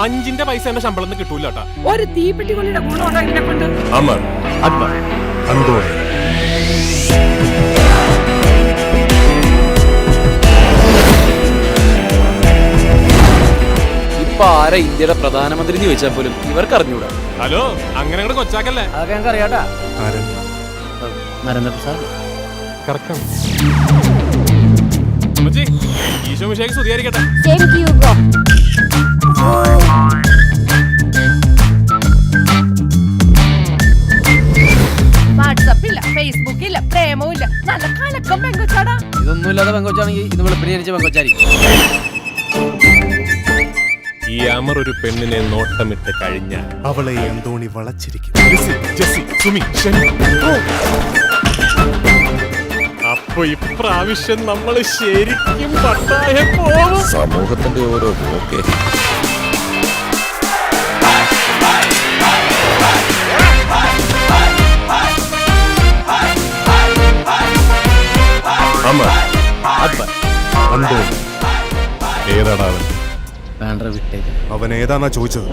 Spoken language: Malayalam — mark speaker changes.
Speaker 1: 5ന്റെ പൈസ എന്നെ ശമ്പളം കിട്ടൂല കേട്ടാ.
Speaker 2: ഒരു തീപ്പെട്ടി കൊള്ളിയുടെ ഗുണം ഇതിനെ കൊണ്ട്.
Speaker 3: അമർ, അക്ബർ, അന്തോണി.
Speaker 4: ഇപ്പൊ ആരാ ഇന്ത്യയുടെ പ്രധാനമന്ത്രി എന്ന് ചോദിച്ചാൽ പോലും ഇവർക്ക് അറിഞ്ഞൂടാ.
Speaker 1: ഹലോ, അങ്ങനെ അങ്ങോട്ട് കൊച്ചാക്കല്ലേ.
Speaker 4: അതൊക്കെ ഞങ്ങൾക്ക് അറിയാട്ടാ. നരേന്ദ്രപ്രസാദ്
Speaker 1: കറക്റ്റാണ്. ഈശോ മിശിഹായ്ക്ക് സ്തുതിയായിരിക്കട്ടെ.
Speaker 2: വാട്സാപ്പില്ല, ഫേസ്ബുക്കില്ല, പ്രേമവുമില്ല, നല്ല കലക്കം പെങ്കൊച്ചാടാ.
Speaker 4: ഇതൊന്നുമില്ലാതെ പെങ്കൊച്ചാണെങ്കിൽ ഇന്ന് വെളുപ്പിന് ജനിച്ച പെങ്കൊച്ചായിരിക്കും.
Speaker 1: ഈ അമർ ഒരു പെണ്ണിനെ നോട്ടമിട്ട് കഴിഞ്ഞാൽ
Speaker 3: അവളെ അന്തോണി വളച്ചിരിക്കും.
Speaker 1: അപ്പൊ ഇപ്രാവശ്യം നമ്മള് ശരിക്കും പട്ടായ പോവും.
Speaker 5: സമൂഹത്തിന്റെ ഓരോ ഓക്കെ.
Speaker 3: അമർ,
Speaker 4: അക്ബർ,
Speaker 3: അന്തോണി. ഏതാടാ അവൻ?
Speaker 4: വേണ്ട വിട്ടേക്ക്.
Speaker 3: അവൻ ഏതാന്നാ ചോദിച്ചത്?